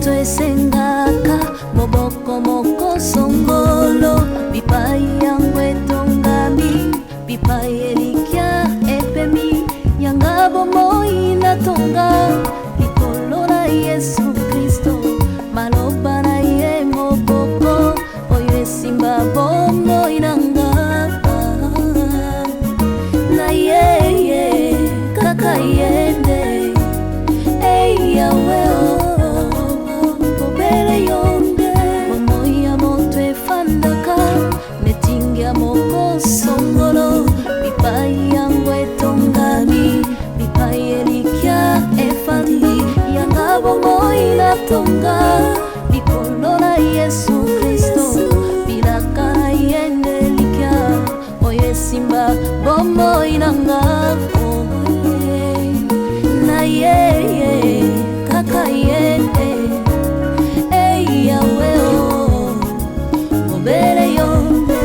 twesengaka moboko moko songolo bipai yangu etongami bipai elikya epemi yanga bomoi natonga likolo na Yesu Kristo maloba na ye moboko oyo esimba bomoi nanga na ye kaka yende yawe obere yonde momoya moto efandaka netingia moko songolo bipai yangu etongami bipai elikya efandi yanga bomoi natonga likolo na Yesu Kristo bilaka na yende likya oyo esimba bomoi nanga na ye kaka yende yawe obere yonde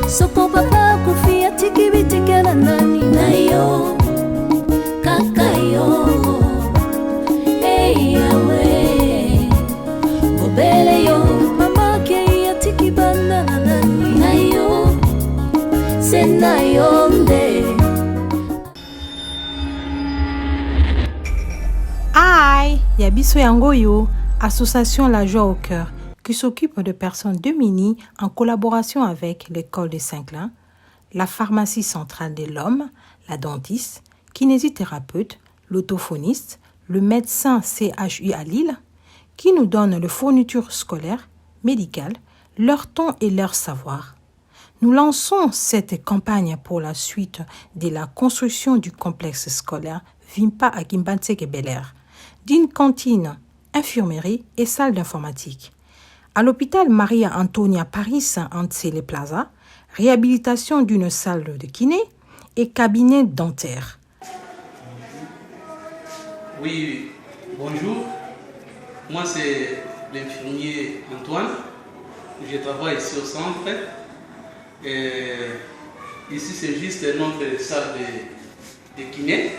soko papa kufia tikibitikana nani nayo kaka yo yawe obere yo mama ke ya tikibana nani nayo sena yonde. Yabiso Yangoyo, association La Joie au Cœur, qui s'occupe de personnes démunies en collaboration avec l'école de Saint-Clin, la pharmacie centrale de l'homme, la dentiste, kinésithérapeute, l'autophoniste, le médecin CHU à Lille, qui nous donnent les fournitures scolaires, médicales, leur temps et leur savoir. Nous lançons cette campagne pour la suite de la construction du complexe scolaire Vimpa à Kimbantseke Bel Air, d'une cantine, infirmerie et salle d'informatique. À l'hôpital Maria Antonia Paris Antsele Plaza, réhabilitation d'une salle de kiné et cabinet dentaire. Oui, bonjour. Moi, c'est l'infirmier Antoine. Je travaille ici au centre. Et ici, c'est juste notre salle de kiné.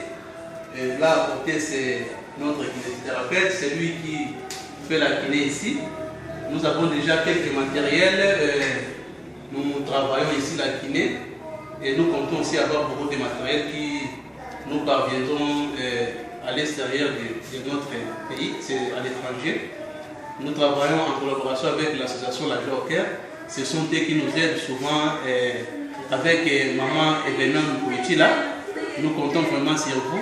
Et là, à côté, c'est notre kinésithérapeute, c'est lui qui fait la kiné ici. Nous avons déjà quelques matériels. Nous travaillons ici la kiné. Et nous comptons aussi avoir beaucoup de matériel qui nous parviendront à l'extérieur de notre pays, c'est à l'étranger. Nous travaillons en collaboration avec l'association La Joie au Cœur. Ce sont eux qui nous aident souvent avec maman Evenement Mouiti là. Nous comptons vraiment sur vous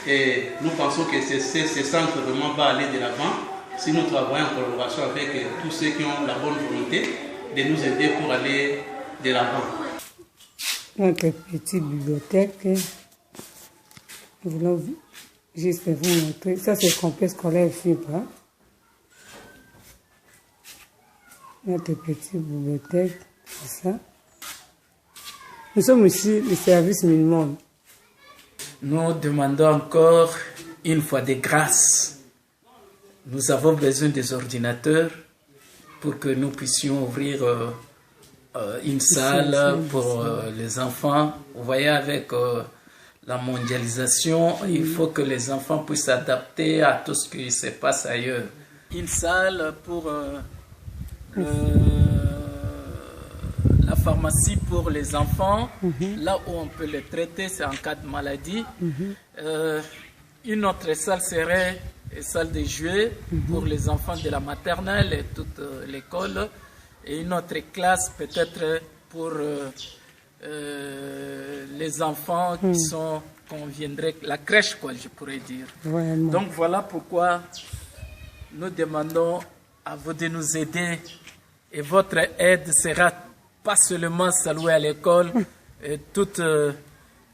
et nous pensons que ce centre vraiment va aller de l'avant si nous travaillons en collaboration avec tous ceux qui ont la bonne volonté de nous aider pour aller de l'avant. Notre petite bibliothèque, nous voulons juste vous montrer. Ça, c'est le complexe scolaire FIPA. Notre petite bibliothèque, c'est ça. Nous sommes ici le service minimum. Nous demandons encore une fois de grâce. Nous avons besoin des ordinateurs pour que nous puissions ouvrir une salle pour les enfants. Vous voyez, avec la mondialisation, il faut que les enfants puissent s'adapter à tout ce qui se passe ailleurs. Une salle pour la pharmacie pour les enfants, là où on peut les traiter, c'est en cas de maladie. Une autre salle serait une salle de jouets pour les enfants de la maternelle et toute l'école. Et une autre classe peut-être pour les enfants qui sont, qu'on viendrait, la crèche, quoi, je pourrais dire. Vraiment. Donc voilà pourquoi nous demandons à vous de nous aider. Et votre aide sera pas seulement saluée à l'école, et toute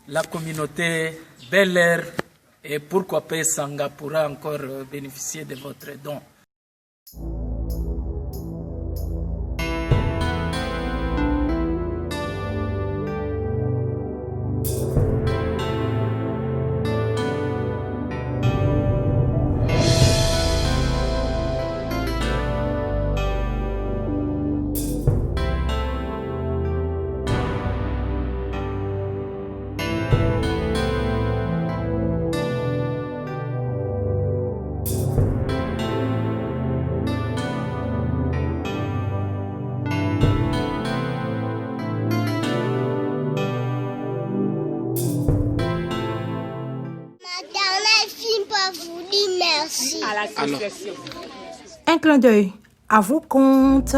la communauté Bel Air, et pourquoi pas Sanga pourra encore bénéficier de votre don. vous dit merci. À l'association. Un clin d'œil à vos comptes.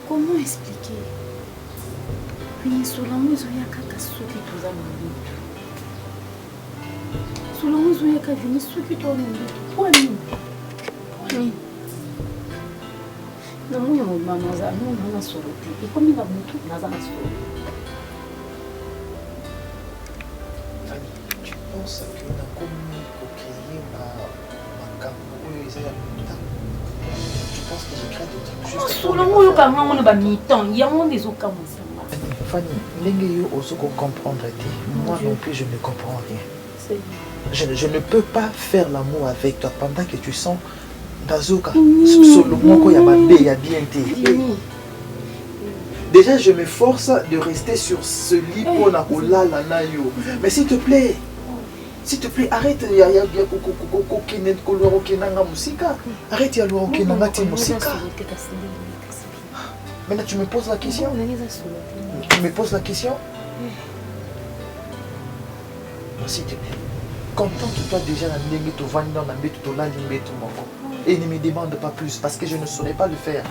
Comment expliquer? Solongo ezoyaka soki toza na mbeto. Solongo ezoyaka vini soki toza na mbeto. Po nini? Namoni mobima naza na solo te. Ekomi na motu naza na solo. Tu penses que na komi kokeye makambo oyo eza ya mita? Tu penses que j'ai créé des trucs juste Solongo oyoka ngango na bamitan yango nde ezokama nsanga. Fanny, ndenge yo ozoko comprendre te. Moi non plus je ne comprends rien. Je ne peux pas faire l'amour avec toi pendant que tu sens Dazoka, solo moko ya mabe ya bien te. Déjà je m'efforce de rester sur ce lit pour na kolala na yo. Mais s'il te plaît, arrête ya kokene koloro kenanga musika. Arrête ya loro kenanga ti musika. Maintenant tu me poses la question. Tu me poses la question. S'il te plaît, contente-toi déjà na ndenge to vandi dans na mbeto to lali mbeto moko. Et ne me demande pas plus parce que je ne saurais pas le faire.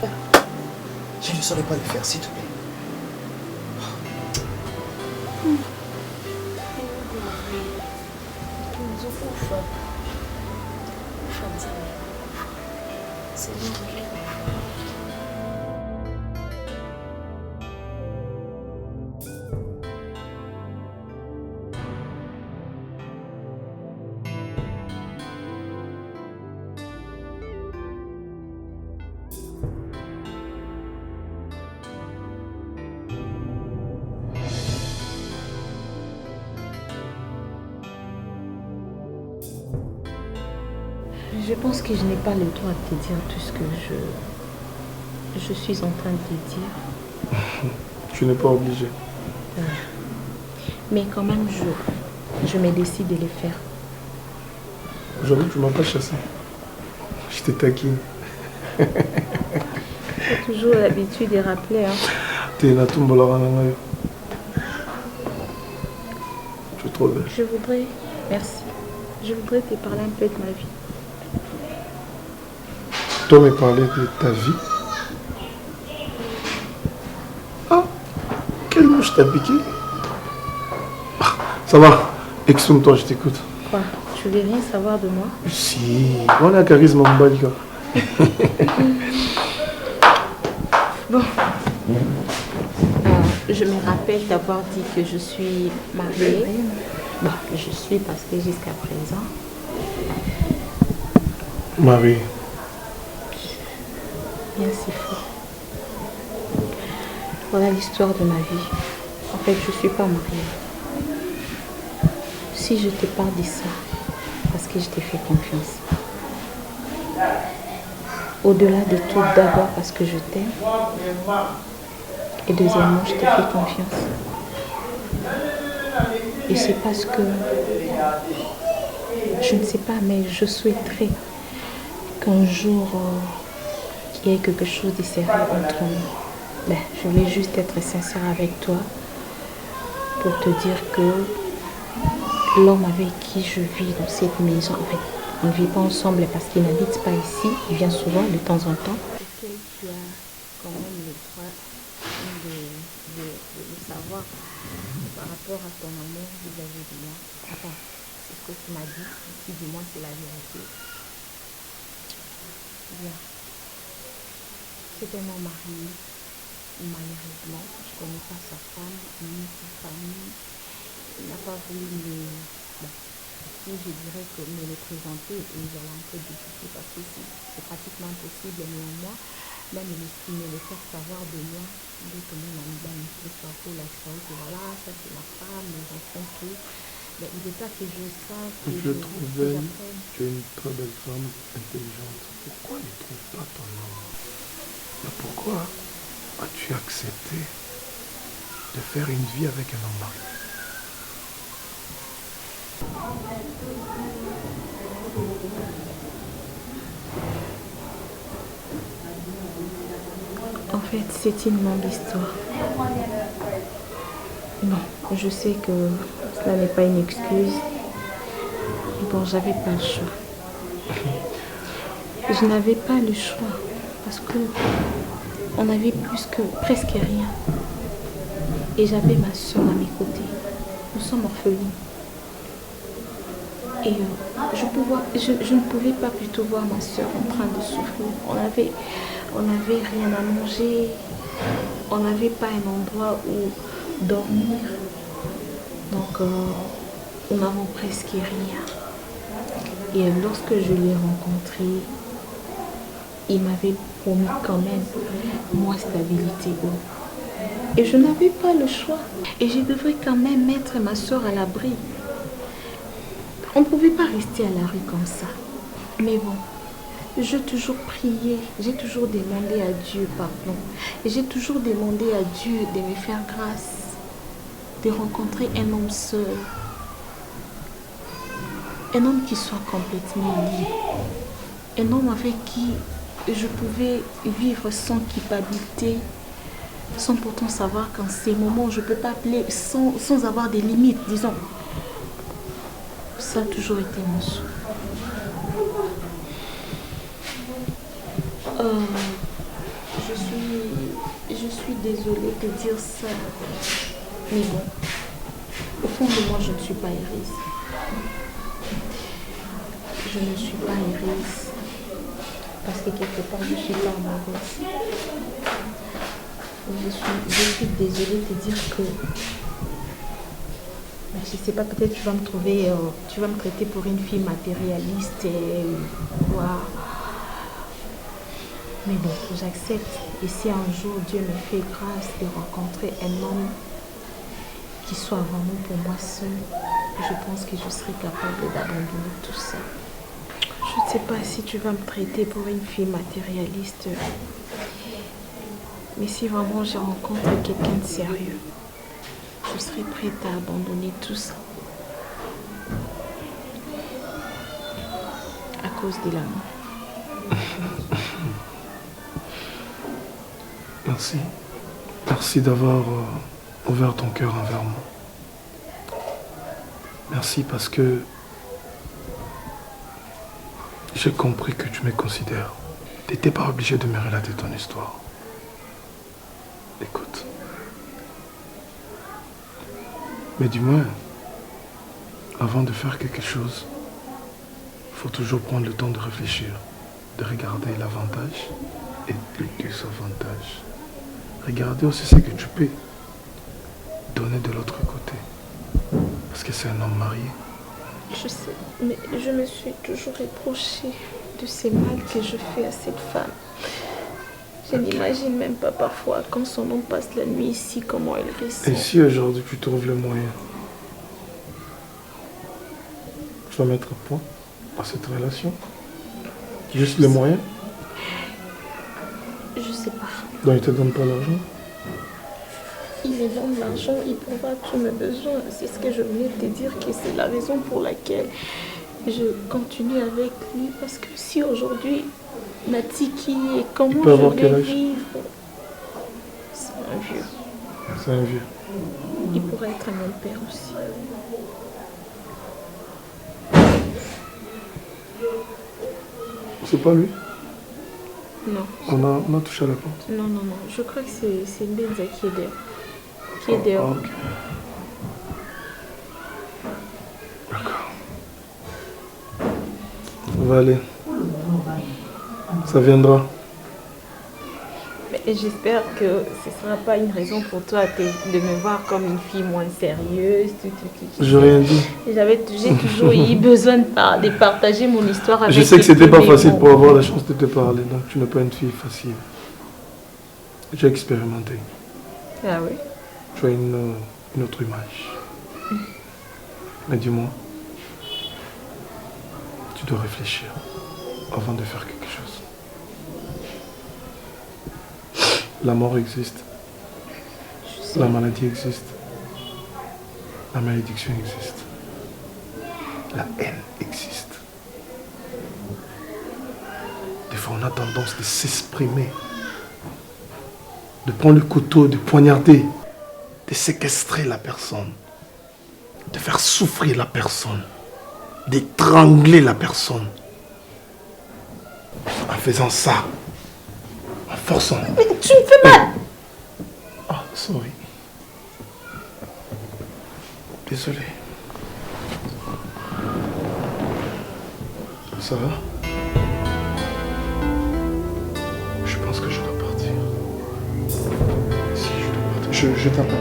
Je ne saurais pas le faire, s'il te plaît. Je pense que je n'ai pas le droit de te dire tout ce que je suis en train de te dire. Tu n'es pas obligé. Mais quand même, je me décide de le faire. Aujourd'hui, tu ne m'as pas chassé. Je t'ai taquine. J'ai toujours l'habitude de rappeler. Tu es trop belle. Merci. Je voudrais te parler un peu de ma vie. Toi me parler de ta vie. Ah, quelle mouche t'a piqué? Ça va, exprime-toi, je t'écoute. Quoi? Tu veux rien savoir de moi? Si, voilà charisme en bas, Bon. Je me rappelle d'avoir dit que je suis mariée. Bon, je suis parce que jusqu'à présent. Marie. Bien si fort. Voilà l'histoire de ma vie. En fait, je ne suis pas mariée. Si je te parle de ça, parce que je t'ai fait confiance. Au-delà de tout, d'abord parce que je t'aime. Et deuxièmement, je t'ai fait confiance. Et c'est parce que, je ne sais pas, mais je souhaiterais qu'un jour, il y ait quelque chose de sérieux entre nous. Ben, je voulais juste être sincère avec toi pour te dire que l'homme avec qui je vis dans cette maison, en fait, on ne vit pas ensemble parce qu'il n'habite pas ici, il vient souvent de temps en temps. Tu as quand même le droit de le savoir par rapport à ton amour vis-à-vis de moi. Attends, c'est ce que tu m'as dit, si du moins c'est la vérité. Bien. C'était mon mari, malheureusement, je ne connais pas sa femme, ni sa famille. Il n'a pas voulu me... Bon, si je dirais que me le présenter, et j'allais un peu difficile parce que c'est pratiquement impossible, néanmoins, même me le faire savoir de moi, dès que mon ami me soit pour la chose, que voilà, ça c'est ma femme, mes enfants, tout. Mais il veut pas que je sache. Je trouve belle, tu es une très belle femme, intelligente. Pourquoi ne trouve pas ton homme? Mais pourquoi as-tu accepté de faire une vie avec un homme marié? En fait, c'est une longue histoire. Bon, je sais que cela n'est pas une excuse. Bon, j'avais pas le choix. Je n'avais pas le choix parce que on avait presque rien. Et j'avais ma soeur à mes côtés. Nous sommes orphelins. Et je ne pouvais pas plutôt voir ma soeur en train de souffrir. On n'avait rien à manger. On n'avait pas un endroit où dormir. Donc, nous n'avons presque rien. Et lorsque je l'ai rencontré, il m'avait promis quand même moi stabilité. Et je n'avais pas le choix. Et je devrais quand même mettre ma soeur à l'abri. On ne pouvait pas rester à la rue comme ça. Mais bon, j'ai toujours prié, j'ai toujours demandé à Dieu pardon. Et j'ai toujours demandé à Dieu de me faire grâce, de rencontrer un homme seul. Un homme qui soit complètement libre. Un homme avec qui je pouvais vivre sans culpabilité, sans pourtant savoir qu'en ces moments, je ne peux pas appeler sans avoir des limites, disons. Ça a toujours été mon souhait. Je suis désolée de dire ça. Mais bon, au fond de moi, je ne suis pas Iris. Je ne suis pas Iris. Parce que quelque part, je ne suis pas amoureuse. Je suis désolée de dire que... Je ne sais pas, peut-être tu vas me trouver, tu vas me traiter pour une fille matérialiste et quoi. Mais bon, j'accepte. Et si un jour Dieu me fait grâce de rencontrer un homme qui soit vraiment pour moi seul, je pense que je serai capable d'abandonner tout ça. Je ne sais pas si tu vas me traiter pour une fille matérialiste. Mais si vraiment je rencontre quelqu'un de sérieux, je serai prête à abandonner tout ça. À cause de l'amour. Merci. Merci d'avoir ouvert ton cœur envers moi. Merci parce que j'ai compris que tu me considères. Tu n'étais pas obligé de me relater ton histoire. Écoute. Mais du moins, avant de faire quelque chose, il faut toujours prendre le temps de réfléchir, de regarder l'avantage et le désavantage. Regarder aussi ce que tu peux donner de l'autre côté. Parce que c'est un homme marié. Je sais, mais je me suis toujours reproché de ces mal que je fais à cette femme. Je n'imagine même pas parfois quand son homme passe la nuit ici, comment elle ressent. Et si aujourd'hui tu trouves le moyen, tu vas mettre un point à cette relation? Juste le moyen? Je sais pas. Donc il te donne pas l'argent? Il me donne l'argent, il pourra tous mes besoins. C'est ce que je voulais te dire, que c'est la raison pour laquelle je continue avec lui. Parce que si aujourd'hui, Natiki et comment je vais vivre, c'est un vieux. C'est un vieux. Il pourrait être mon père aussi. C'est pas lui? Non. On a touché à la porte. Non, non, non. Je crois que c'est Benza qui est dehors. Qui est dehors. Okay. D'accord. On va aller. Ça viendra. Mais j'espère que ce ne sera pas une raison pour toi de me voir comme une fille moins sérieuse. J'ai rien dit. J'ai toujours eu besoin de partager mon histoire avec toi. Je sais que c'était pas facile pour avoir la chance de te parler, donc tu n'es pas une fille facile. J'ai expérimenté. Ah oui? Tu as une autre image. Mais dis-moi, tu dois réfléchir avant de faire quelque chose. La mort existe. La maladie existe. La malédiction existe. la haine existe. Des fois, on a tendance de s'exprimer, de prendre le couteau, de poignarder, de séquestrer la personne, de faire souffrir la personne, d'étrangler la personne. En faisant ça, en forçant. Mais tu me fais mal. Ah, sorry. Désolé. Ça va? Je pense que je dois partir. Si, je dois partir. Je t'attends.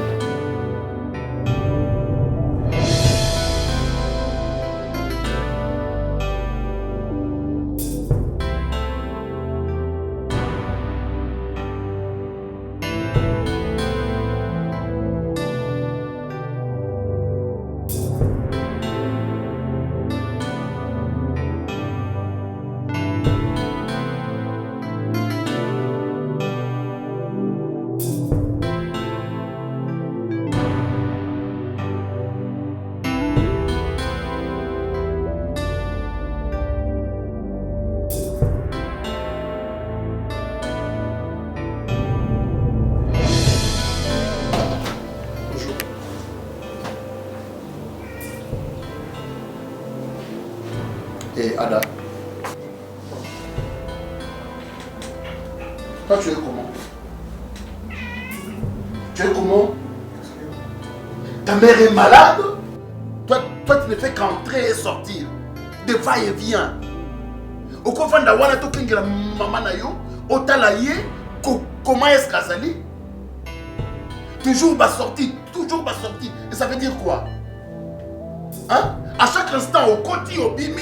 Et Ada, toi tu es comment? Tu es comment? Ta mère est malade? Toi tu ne fais qu'entrer et sortir, de va-et-vient. Au confond d'Awana, tu as la maman na yo, otala ye, comment est-ce qu'Azali? Toujours bas sorti. Et ça veut dire quoi? Hein? À chaque instant, au côté, au bimi.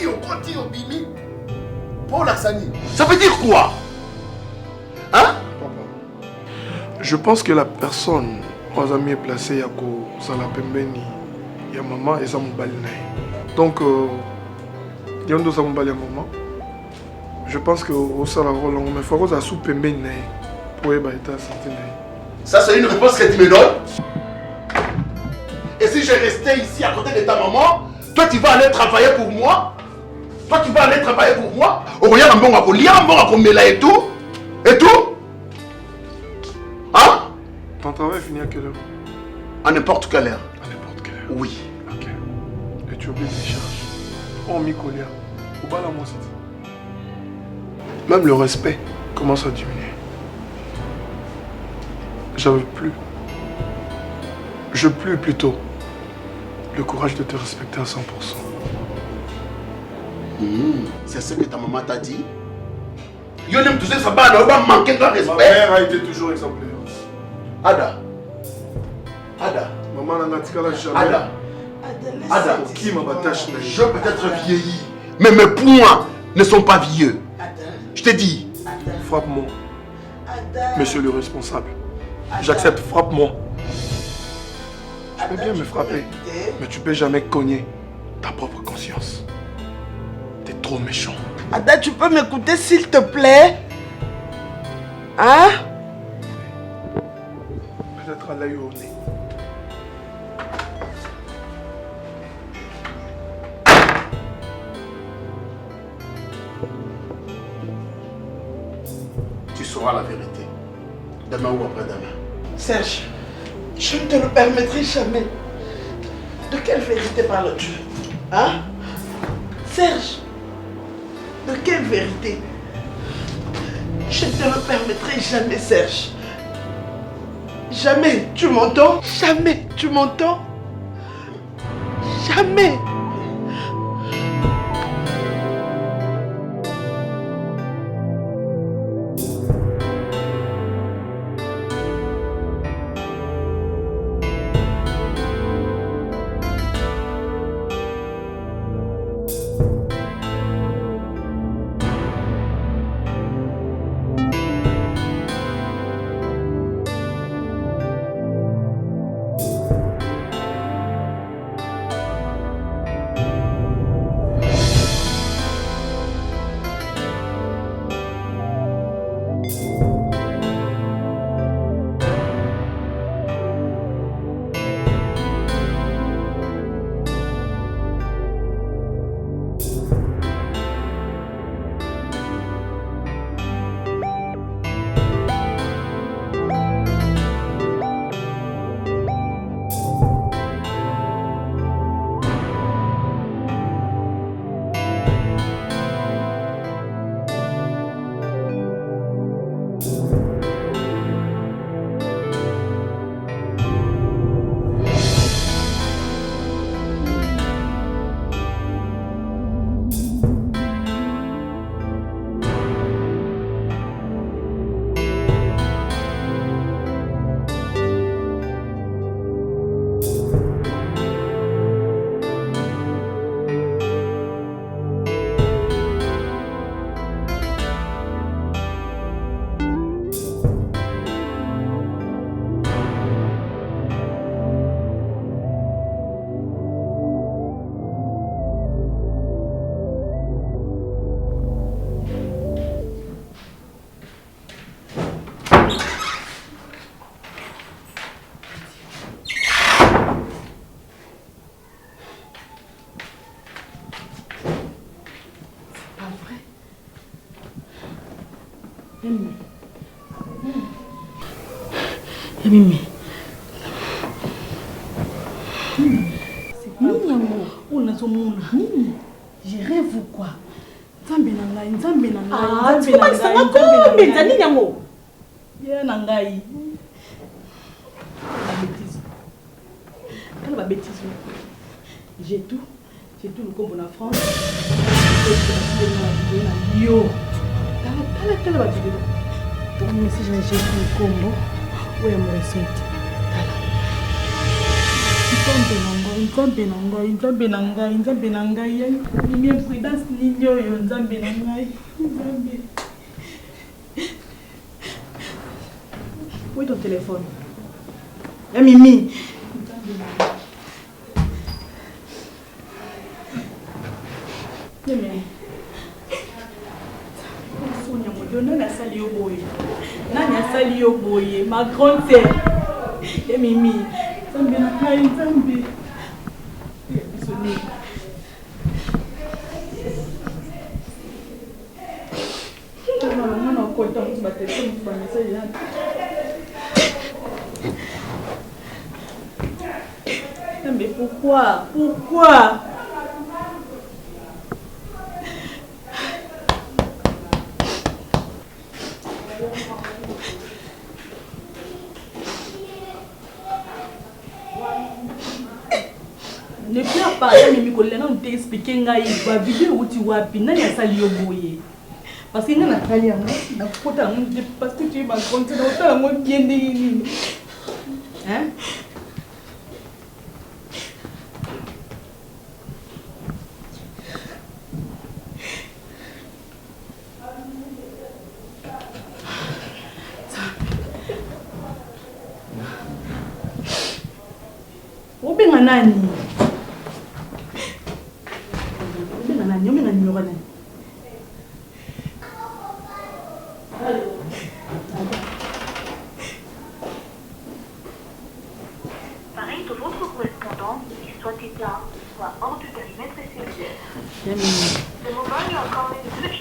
Pour l'Axani. Ça veut dire quoi? Hein? Je pense que la personne aux amis est placée yako salapembeni ya maman et sa mobali naï. Donc yondo sa mobali ya maman. Je pense que au salaro longo mais faut que ça sous pembeni naï pour éba état santé naï. Ça c'est une réponse que tu me donnes. Et si je restais ici à côté de ta maman, toi tu vas aller travailler pour moi? Au regarde un bon à lire, un bon à combler et tout? Hein? Ton travail finit à quelle heure? À n'importe quelle heure. À n'importe quelle heure? Oui. Ok. Et tu oublies tes charges. Oh, Mikolia. Au bas la moi, même le respect commence à diminuer. J'avais plus. Je plus plutôt le courage de te respecter à 100%. C'est ce que ta maman t'a dit? Yo n'aime tout ça, ça va manquer de respect. Ma mère a été toujours exemplaire. Ada. Maman n'a pas jamais. Ada. Qui m'a battu? Je peux être vieilli, mais mes poings ne sont pas vieux. Je te dis. Frappe-moi. Monsieur le responsable. J'accepte, frappe-moi. Tu peux bien me frapper, mais tu peux jamais cogner ta propre conscience. T'es trop méchant. Ada, tu peux m'écouter s'il te plaît? Hein? Peut-être à l'œil au nez. Tu sauras la vérité. Demain ou après-demain. Serge, je ne te le permettrai jamais. De quelle vérité parles-tu? Hein? Serge, de quelle vérité? Je ne te le permettrai jamais, Serge. Jamais, tu m'entends? Jamais, tu m'entends? Jamais. Mimi. Je rêve ou quoi? Nzambe na ngai. J'ai tout le combo en France. Yo. Mais si j'ai tout le combo, où est mon recette? Nzambe na ngai. Mimi prudence nini oyo nzambe na ngai. Où est ton téléphone? Mimi. Nani asali yo boye? Ma grande sœur. Mimi. Nzambe. Mais pourquoi? Ne pleure pas, Mimi Kolena, on t'a expliqué nga il vidéo où tu vois pina ya sali yo boye. Parce que nga na na kota na parce que tu es ma grande na kota na bien ni. Hein? Obenga nani? Pareil de votre correspondant, il soit éteint, soit hors du périmètre cellulaire. Le mobile est encore une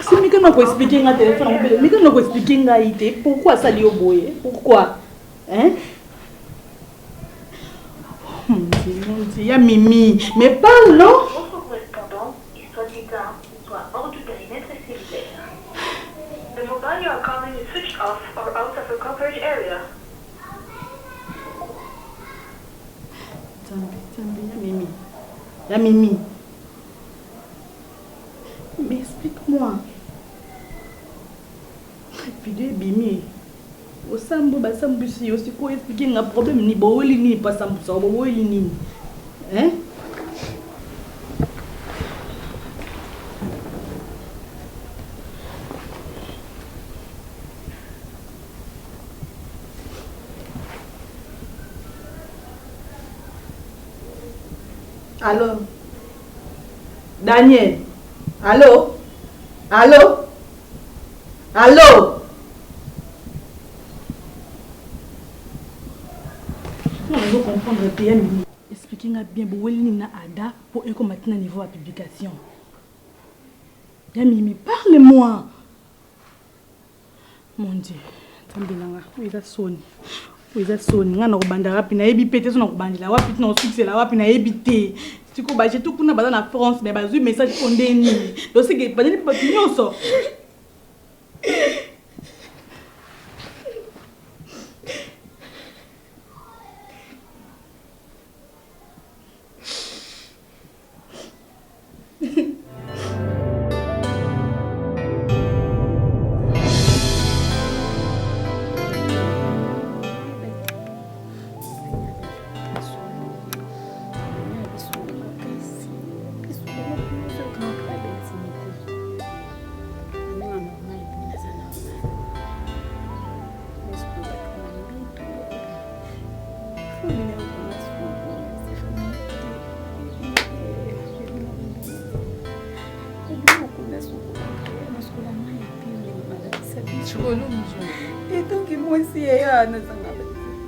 Si mais comment expliquer un téléphone, mais comment expliquer nga ité? Pourquoi ça lui oboye? Pourquoi? Hein? Il y a Mimi, mais parle non? Votre correspondant, il soit éteint, soit hors du périmètre cellulaire. The mobile you are calling is switched off or out of the coverage area. Il y a Mimi. Mais explique-moi. Vidéo Bimi. Au sambo basambu si aussi quoi expliquer un problème ni boeli ni pas sambu ça boeli ni. Hein? Allô? Daniel? Allô? Allô? Allô? Non, je veux comprendre bien. Expliquez-moi bien, vous avez Ada pour que maintenant niveau de publication. Mimi, parle-moi. Mon Dieu, Tambelanga, où est Sony? Où est Sony? Nga na kubanda wapi na ebipete so na kubandila wapi na succès la wapi na ebité. Tiko ba j'ai tout kuna bana na France mais bazui message ondeni. Donc c'est que bana ni pas nyonso.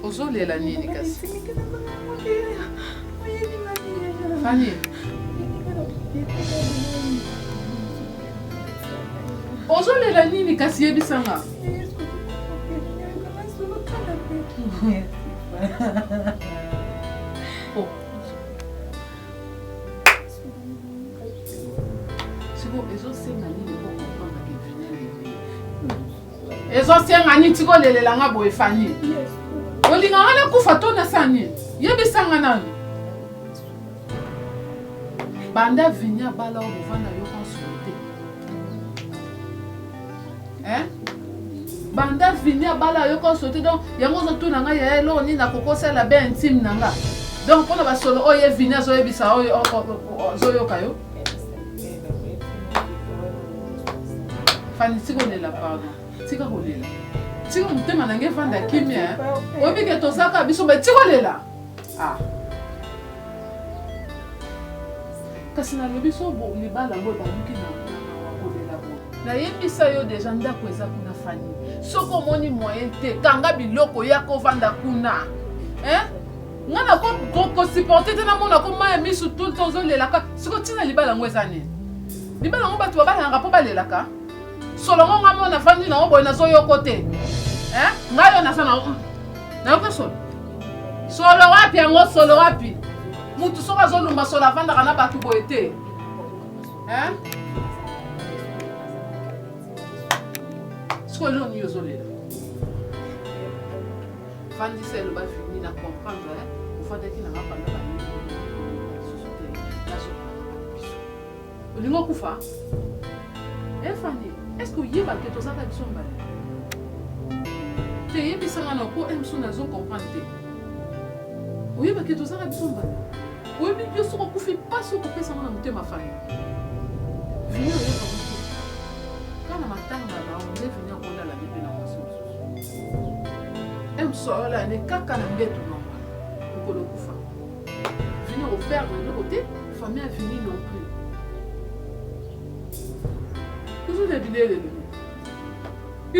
Ozolela nini kasi? Fanny. Ozolela nini kasi yebisanga? Oh. ezosenga nini tikolelela nga boye fani olinganga na kufa tona sani yebisanga nani banda vinya bala obuvanda yo consulté banda vinya bala yo consulté donc yango zotuna nga ya elo ni na kokosela be intime nanga donc pona basolo oye vinya zo yebisa oyo zoyoka yo fani tikolela pardon tika kolela tika mutema nange vanda kimia obike tosaka biso ba tikolela kasi nalobi so bo libala ngo baluki na kolela bo nayebisa yo deja ndako eza kuna fani soko omoni moyen te kanga biloko ya kovanda kuna nga na kosupporte te namona komaya misu tout le temps ozolelaka siko ntina libala ngo eza nini libala ngo bato babalanga mpo balelaka solongo nga mona fandi na oboye nazoyoko te ngayo nasa nayoke solo solo wapi yango solo wapi mutu soki azolumba solo avandaka na bato boye te siko eloni ozolela fandisa eloba fini na comprendre ofandaki nanga panda basusu te nazobiso olingo kufa fandi est-ce que yeba que tu as besoin de te yebisanga na ko emso nazo comprendre te oyeba que tu as besoin de oyebi yo soko kufi pasi okopesanga na motema fani vini oyeba moto kana matanga na onde vini akolala mpe na mwasi mosusu emso oyola ne kaka na mbeto nanga okolo kufa vini operdre eloko te famille avini non plus il est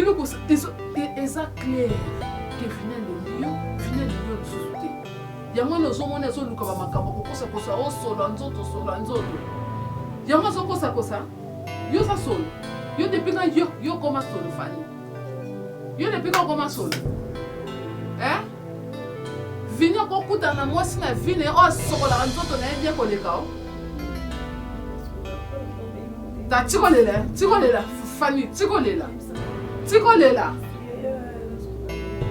clair que final il y a moins de gens qui sont là makambo kosa kosa o solo nzoto yango zo kosa kosa yo sa solo yo depuis quand yo koma solo fani yo depuis quand koma solo vino ko kuta na mwasi na vine o sokola nzoto na bien koleka o ta tikolela fani tikolela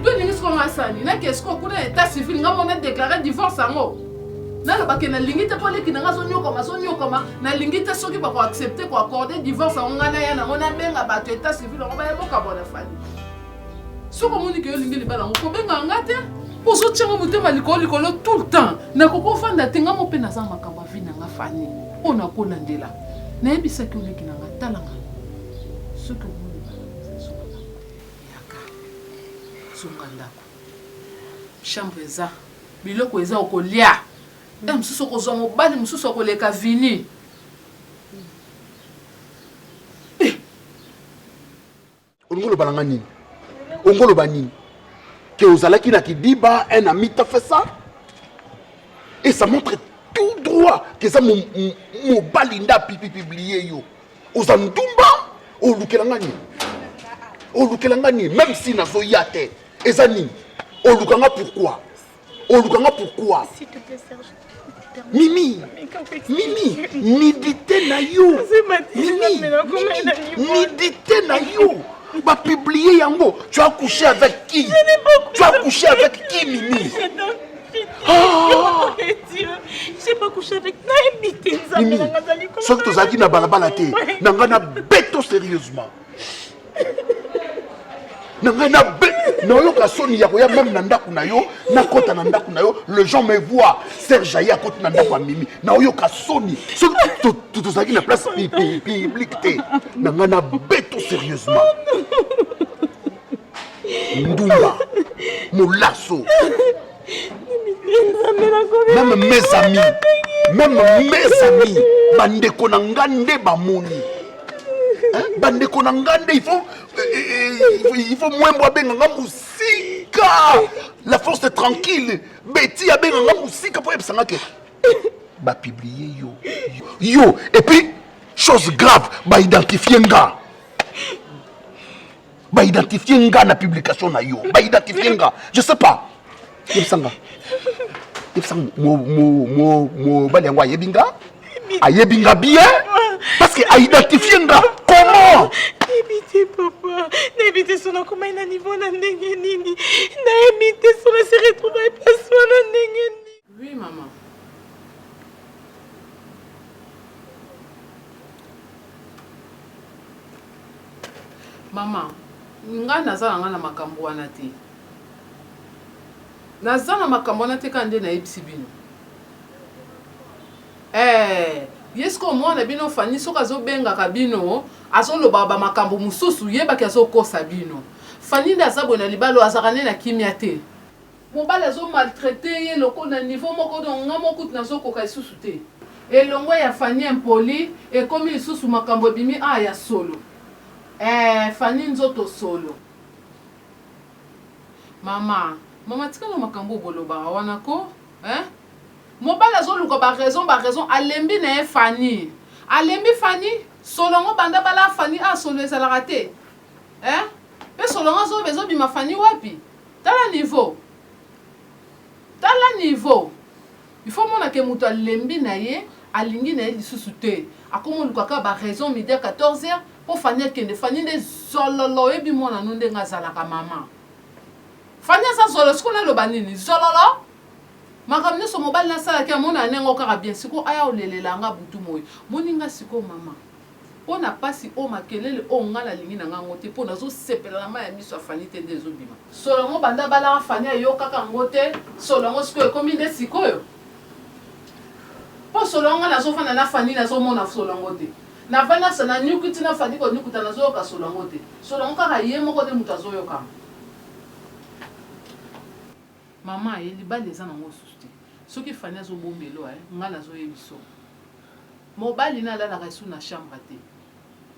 to ningi siko masani na kesko kuna état civil nga mona déclarer divorce ango na lo bakena lingite pole kinanga so nyokoma na lingite soki ba ko accepter ko accorder divorce ango ngana ya na ngona benga bato état civil ngo ba yeboka bona fani soko moni ke yo lingi libala ngo ko benga ngate po so tchengo mutema likolo tout le temps na koko fanda tenga mo pe na za makamba vina nga fani ona ko landela na yebisa ke oleki nanga talanga soki omoni bazazonga yaka zonga ndako chambre eza biloko eza okolia mosusu okozwa mobali mosusu okoleka vini olingo lobalanga nini ongoloba nini ke ozalaki na kidiba un ami t'a fait ça et ça montre tout droit que ça mobali nda publié yo oza ndumba olukelanga nini même si nazoya te eza nini olukanga pourquoi s'il te plaît Serge Mimi nidité na yo nidité na yo va publier yango tu as couché avec qui Mimi j'ai pas couché avec Mimi ce que tu as dit na balabala te nanga na beto sérieusement nanga na beto nayoka soni ya koya même na ndako na yo na kota na ndako na yo les gens me voient Serge Aya kota na ndako ya Mimi nayoka soni ce que tu as dit na place publique te nanga na beto sérieusement Ndumba Moulasso même mes amis bandeko na ngande bamoni bandeko na ngande il faut mwembo benga musika la force est tranquille Betty benga musika pour ebsanga ke ba publier yo et puis chose grave ba identifier nga Bah identifier nga na publication na yo. Bah identifier nga. Je sais pas. Yebsanga. Yebsanga mo balengwa yebinga. Ayebinga bien parce que a identifier nga. Comment? N'habitez papa. N'habitez son comment na niveau na ndenge nini. N'habitez son se retrouver personne na ndenge nini. Oui maman. Maman, nga nazala nga na makambo wana te. Nazala makambo wana te kande na yebisi bino. Yesko mwana bino fani soka zo benga ka bino, azoloba ba makambo mususu yebaki azokosa bino. Fani ndaza bona libalo azakane na kimia te. Mobala azo maltraiter ye loko na niveau moko don nga moko nazokoka isusu te. Elongo ya fani impoli ekomi isusu makambo bimi ya solo. Fani nzoto solo. Mama tika no makambo boloba wana ko? Mobala zo luko ba raison alembi na Fani. Alembi Fani solongo banda bala Fani solo ezalaka te. Pe solongo zo bezo bima Fani wapi? Tala niveau. Il faut mona ke muto alembi na ye alingi na ye lisusu te. Akomo lukaka ba raison midi 14h pour Fani kende Fani de zololo ebi mona nunde ngazalaka mama. Fani sa zolo skona lo banini zololo. Makamne so mobile na sala ke mona nengo kaka bien siko aya olelela nga butu moyi. Moninga siko mama. Pona pasi o makelele o ngala lingi na nga ngote pona zo sepela na ma ya miso Fani tende zo bima. Solongo banda bala Fani ayo kaka ngote solongo siko ekomi de sikoyo. Po solongo na zo fana na Fani na zo mona solongo te. Na vana sana nyukuti na Fani ko nyukuta na zo ka solongo te. Solongo kaka ye moko de muta zo yo kama. Maman ye libali eza nango susu te. Soki Fani azo bombelo nga nazo yebiso. Mobali na alalaka esu na chambre te.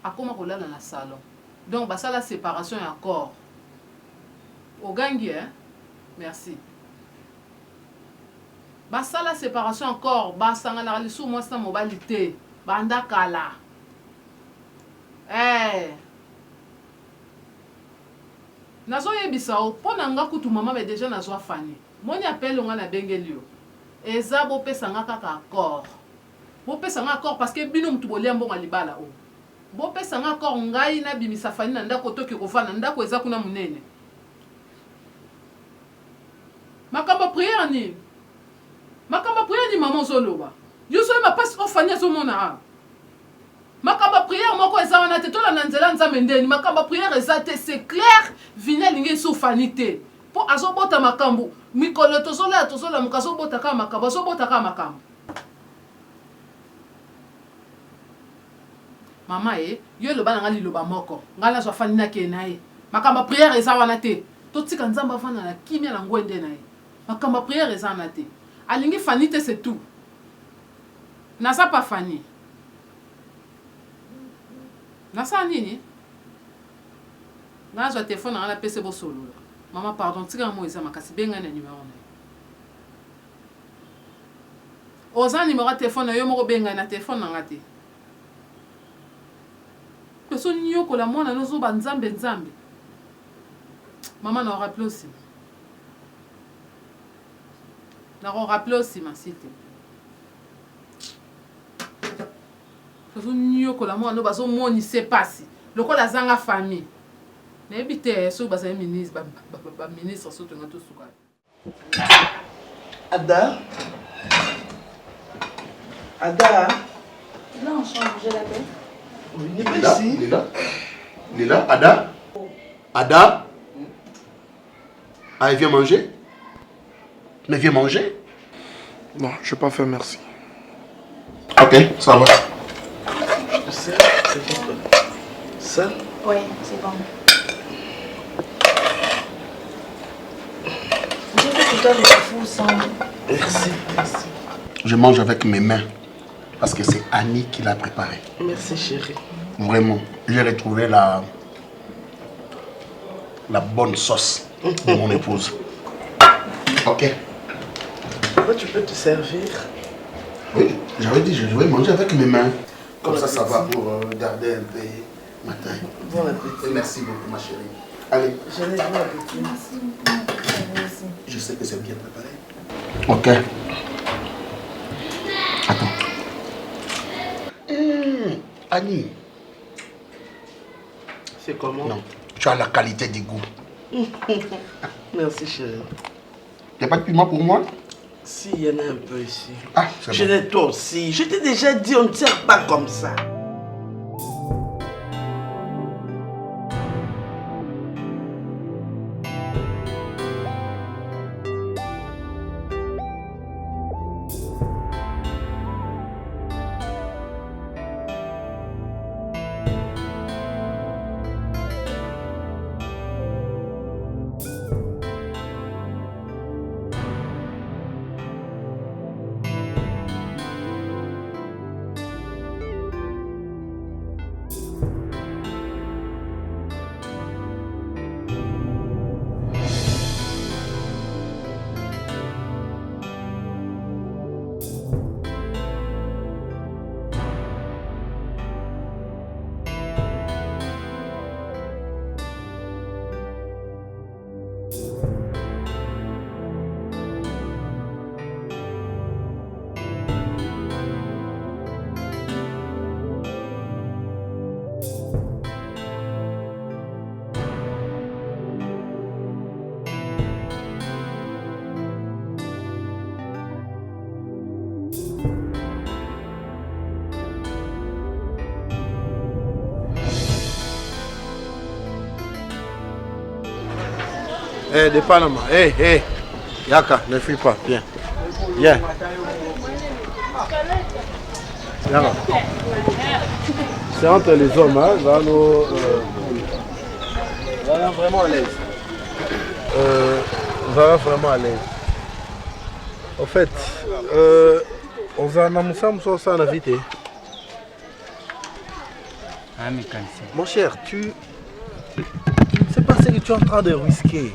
Akoma kolala na salon. Donc basala séparation ya corps. Ogangi merci. Basala séparation en corps, basanga na lisu moi sa mobali te. Banda kala. Nazo yebisa o pona nga kutu mama me déjà nazo Fani. Moni appelle nga na bengeli yo. Eza bo pesa nga kaka accord. Bo pesa nga accord parce que bino mutu bolia mbonga libala o. Bo pesa nga accord ngai na bimisa Fani na ndako toki kofana ndako eza kuna munene. Makamba prière ni. Makamba prière ni maman zoloba. Yo so ma passe o Fani zo mona. Makamba prière moko eza wana te tola na nzela nzambe ndeni makamba prière eza te c'est clair vina lingi so Fani te po azobota makambo mikolo tozola mukazo bota ka makambo azobota ka makambo mama yo lo bana ngali loba moko ngala zo Fani na ke nae makamba prière eza wana te totika nzamba fana na kimia na ngwende nae makamba prière eza wana te alingi Fani te c'est tout na sa pas Fani. Nasa nini? Nga zo téléphone na PC bo solo. Maman pardon, tika mo eza makasi benga na numéro na. Oza numéro téléphone yo moko benga na téléphone na ngate. Peso nyo ko la mona no zo ba nzambe. Maman na rappelé aussi. Na rappelé aussi ma site. Peso nyo ko la mona no bazo moni se passi. Lokola zanga famille. Na ebite so ba za ministre ba ministre so to ngato suka. Ada. Non, je l'appelle. Oui, il est ici. Lila, Ada. Ah, elle vient manger? Mais viens manger? Non, je n'ai pas fait, merci. Ok, ça va. C'est bon. Ça? Oui, c'est bon. J'ai fait tout à l'heure fou sans... Merci. Je mange avec mes mains. Parce que c'est Annie qui l'a préparé. Merci chérie. Vraiment, j'ai retrouvé la bonne sauce de mon épouse. Ok. Pourquoi tu peux te servir? Oui, j'avais dit je vais manger avec mes mains. Comme ça va pour garder un peu ma taille. Bon appétit. Merci beaucoup, ma chérie. Allez. Je laisse bon appétit. Merci. Je sais que c'est bien préparé. Ok. Attends. Annie. C'est comment? Non. Tu as la qualité du goût. Merci, chérie. Il n'y a pas de piment pour moi? Si, il y en a un peu ici. Ah, c'est Je bon. l'ai toi aussi. Je t'ai déjà dit, on ne tire pas comme ça. Eh, de Panama. Eh. Yaka, ne fuis pas. Viens. Viens. Viens. C'est entre les hommes, hein. Là, nous. Voilà, vraiment à l'aise. Voilà, vraiment à l'aise. En fait, on va en ça invité. Mon cher, tu ne sais pas ce que tu es en train de risquer.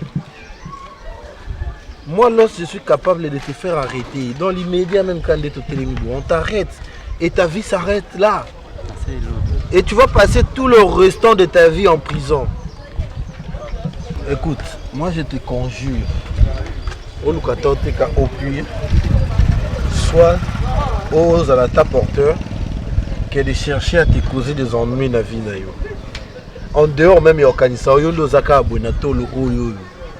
Moi, lorsque je suis capable de te faire arrêter, dans l'immédiat, même quand on t'arrête et ta vie s'arrête là. Et tu vas passer tout le restant de ta vie en prison. Écoute, moi je te conjure, soit aux alata porteurs que de chercher à te causer des ennuis dans la vie. En dehors même,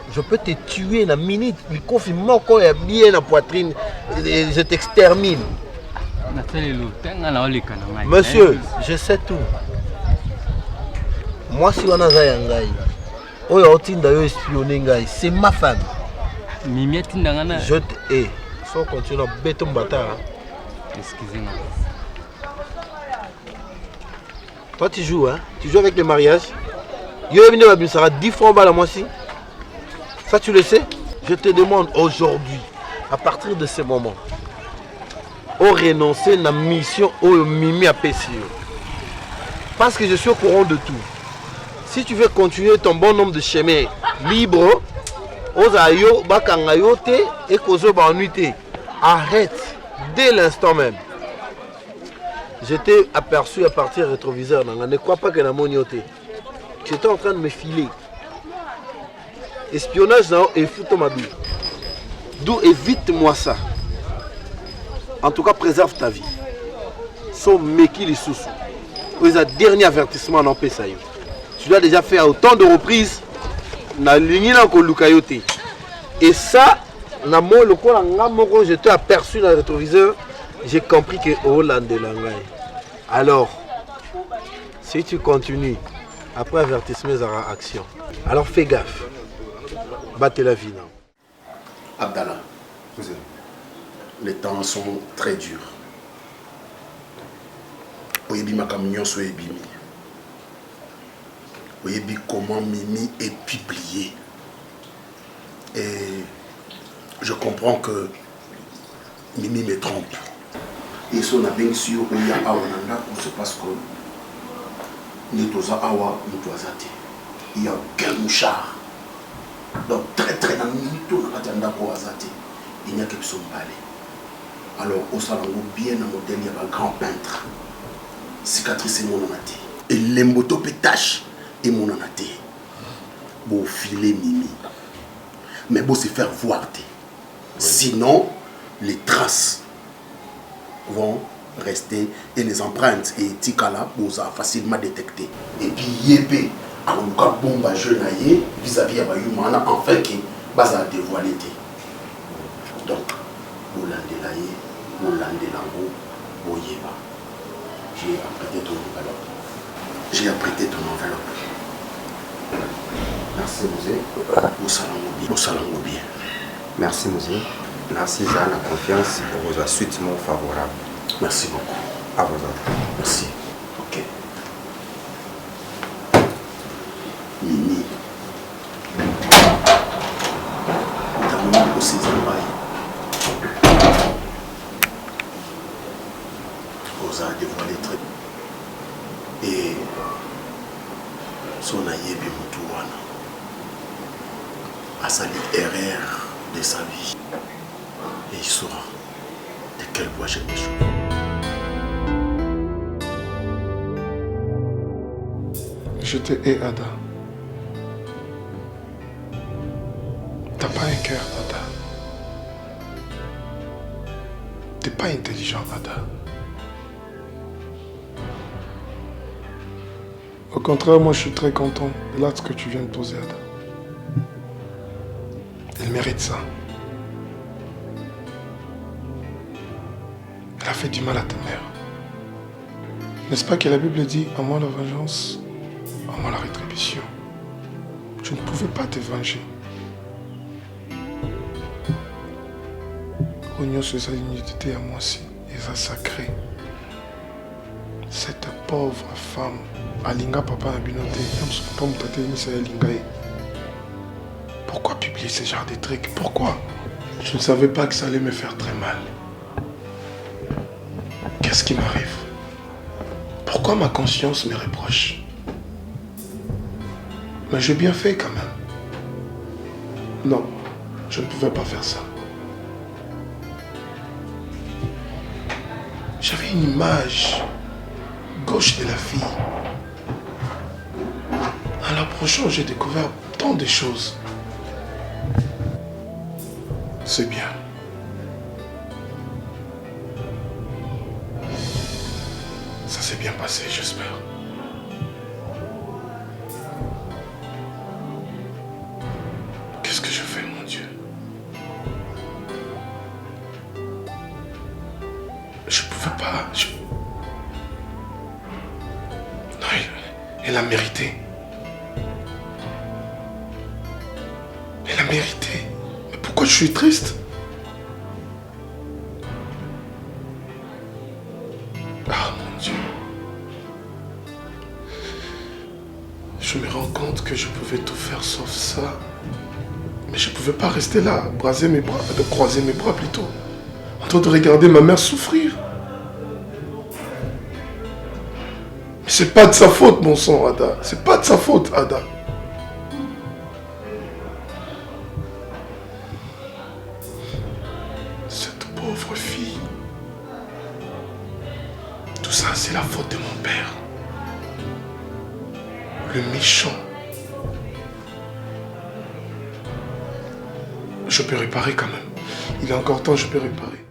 je peux te tuer dans une minute, il confirme quand il y a bien la poitrine, je t'extermine. Monsieur, je sais tout. Moi, si on a c'est ma femme. Je te hais. Faut continuer à béton bâtard. Excusez-moi. Toi, tu joues, hein? Tu joues avec le mariage. Yo, ça sera 10 francs à moi aussi. Ça, tu le sais? Je te demande aujourd'hui, à partir de ce moment, au renoncer à la mission au Mimi à PCO. Parce que je suis au courant de tout. Si tu veux continuer ton bon nombre de chemins libre, arrête dès l'instant même. J'étais aperçu à partir du rétroviseur. Ne crois pas que la monioté. J'étais en train de me filer. Espionnage et foutre ma vie. D'où évite-moi ça. En tout cas, préserve ta vie. Son meki les sous. C'est le dernier avertissement en paix. Tu l'as déjà fait à autant de reprises. Et ça, je t'ai aperçu dans le rétroviseur. J'ai compris que Hollande est là. Alors, si tu continues, après avertissement, il y aura action. Alors fais gaffe. Battez la vie. Abdallah, les temps sont très durs. Oyebi ma camion soit ébimi. Oyebi comment Mimi est publié. Et je comprends que Mimi me trompe. Et si on a bien sûr qu'il y a Awananda, c'est parce que nous sommes Awa, nous sommes athées. Il n'y a aucun mouchard. Donc très dans le minute, il n'y a que son balai. Alors au salon bien un modèle, il y a un grand peintre. Cicatrice mon amati. Et l'emboto pétache et mon anaté. Bon filet mimi. Mais bon se faire voir. Sinon, les traces vont rester et les empreintes et tikala vous facilement détecté. Et puis yépé, en cas bomba jeune vis-à-vis à Bayumana, enfin qui va dévoiler. Donc, vous l'andelaye, vous l'andelango, vous yéba. J'ai apprêté ton enveloppe. J'ai apprêté ton enveloppe. Merci, Mosé. Vous salamou bien. Merci, Mosé. Merci, Zan, la confiance pour vos assuitements favorables. Merci beaucoup. À vos ordres. Merci. Ok. Mimi. T'as même aussi Zambaye. Vous a dévoilé très. Et son aïe Bimutouana a sali erreur de sa vie. Et il saura de quelle voie j'ai échoué. Je te hais, Ada. T'as pas un cœur, Ada. T'es pas intelligent, Ada. Au contraire, moi je suis très content de l'acte que tu viens de poser, Ada. Elle mérite ça. Elle a fait du mal à ta mère. N'est-ce pas que la Bible dit « À moi la vengeance, à moi la rétribution ». Je ne pouvais pas te venger. Oignon sur sa dignité à moi aussi, et ça sacré. Cette pauvre femme, Alinga papa Abinote, pourquoi publier ce genre de trucs? Pourquoi? Je ne savais pas que ça allait me faire très mal. Qu'est-ce qui m'arrive? Pourquoi ma conscience me reproche? Mais j'ai bien fait quand même. Non, je ne pouvais pas faire ça. J'avais une image gauche de la fille. En l'approchant, j'ai découvert tant de choses. C'est bien. Ça s'est bien passé, j'espère. Qu'est-ce que je fais, mon Dieu? Je pouvais pas... Non, elle a mérité. Elle a mérité. Mais pourquoi je suis triste? Ah, mon Dieu. Je me rends compte que je pouvais tout faire sauf ça. Mais je ne pouvais pas rester là, croiser mes bras plutôt, en train de regarder ma mère souffrir. Mais c'est pas de sa faute, mon sang, Ada. C'est pas de sa faute, Ada. Cette pauvre fille. Tout ça, c'est la faute de mon père. Le méchant. Je peux réparer quand même. Il est encore temps, je peux réparer.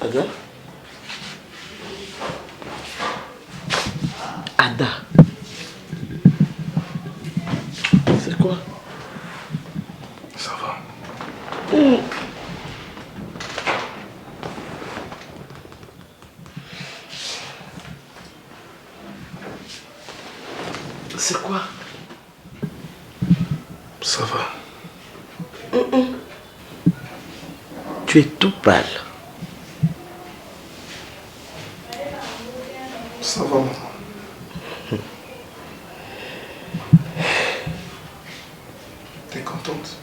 Ada? Ada? C'est quoi? Ça va. C'est quoi? Ça va. Tu es tout pâle. Ça va, maman. T'es contente?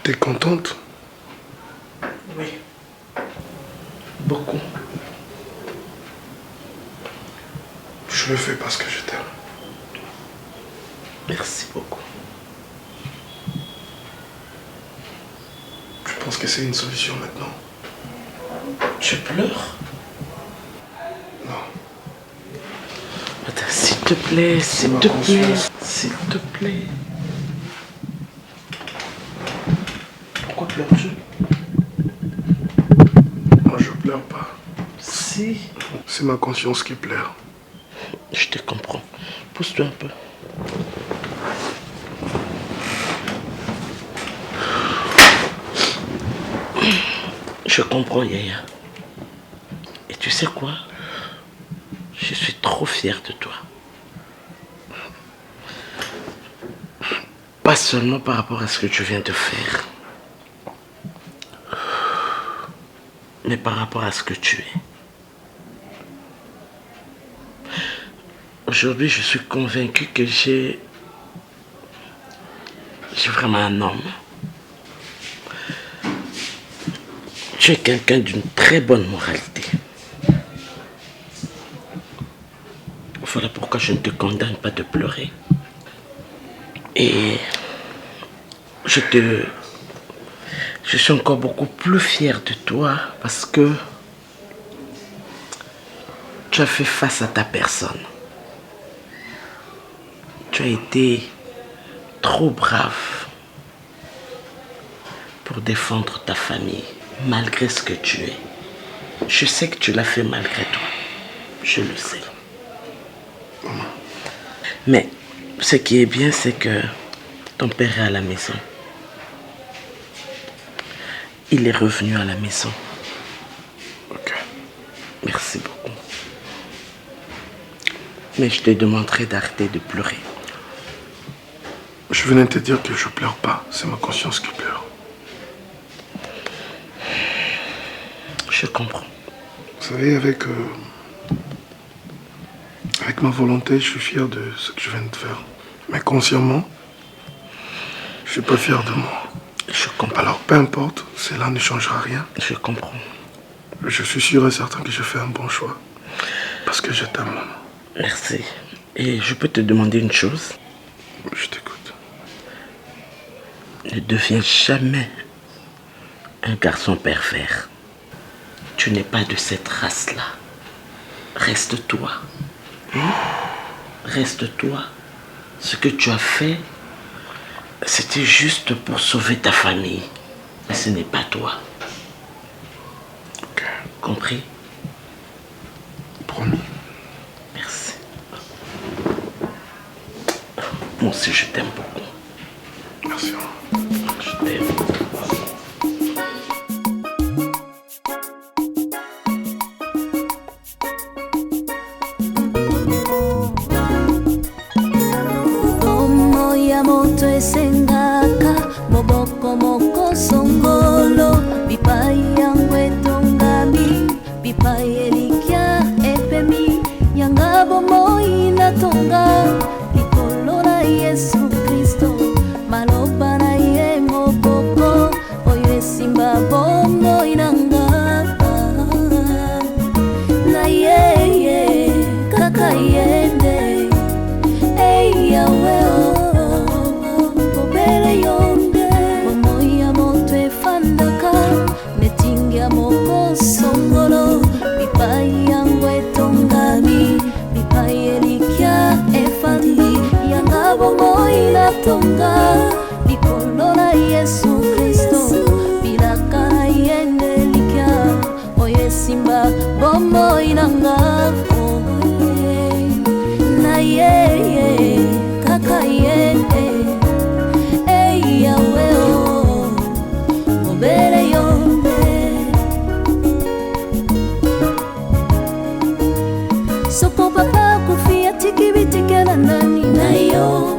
T'es contente? Oui. Beaucoup. Je le fais parce que je t'aime. Merci beaucoup. Je pense que c'est une solution maintenant. Tu pleures? Non. Attends, s'il te plaît, s'il te plaît, s'il te plaît. Pourquoi pleures-tu? Moi, je pleure pas. Si. C'est ma conscience qui pleure. Je te comprends. Pousse-toi un peu. Je comprends, Yaya. Et tu sais quoi? Je suis trop fier de toi. Pas seulement par rapport à ce que tu viens de faire, mais par rapport à ce que tu es. Aujourd'hui, je suis convaincu que j'ai vraiment un homme. Tu es quelqu'un d'une très bonne moralité. Voilà pourquoi je ne te condamne pas de pleurer. Et je suis encore beaucoup plus fier de toi parce que tu as fait face à ta personne. Tu as été trop brave pour défendre ta famille, malgré ce que tu es. Je sais que tu l'as fait malgré toi. Je le sais. Mais ce qui est bien, c'est que ton père est à la maison. Il est revenu à la maison. Ok. Merci beaucoup. Mais je te demanderai d'arrêter de pleurer. Je venais te dire que je pleure pas. C'est ma conscience qui pleure. Je comprends. Vous savez, avec ma volonté, je suis fier de ce que je viens de faire. Mais consciemment, je suis pas fier de moi. Je comprends. Alors, peu importe, cela ne changera rien. Je comprends. Je suis sûr et certain que je fais un bon choix. Parce que je t'aime. Merci. Et je peux te demander une chose? Je t'écoute. Ne deviens jamais un garçon pervers. Tu n'es pas de cette race-là. Reste toi. Reste toi. Ce que tu as fait, c'était juste pour sauver ta famille. Mais ce n'est pas toi. Ok. Compris? Promis. Merci. Moi aussi, je t'aime beaucoup. Merci. Je t'aime. Sengaka moboko moko songolo bipai yangu etongami bipai elikia epemi yanga bomoi natonga likolo na Yesu Kristo maloba na ye moboko oyo esimba bomoi nanga na ye kaka yende ei yawe songolo bipai yangu etongami bipai elikia efandi yanga bomoi natonga likolo na Yesu Kristo bilaka na yende elikia oyo esimba bomoi nanga na ye kaka yende ei yawe obere yonde soko papa kufia tiki bitikela nani na yo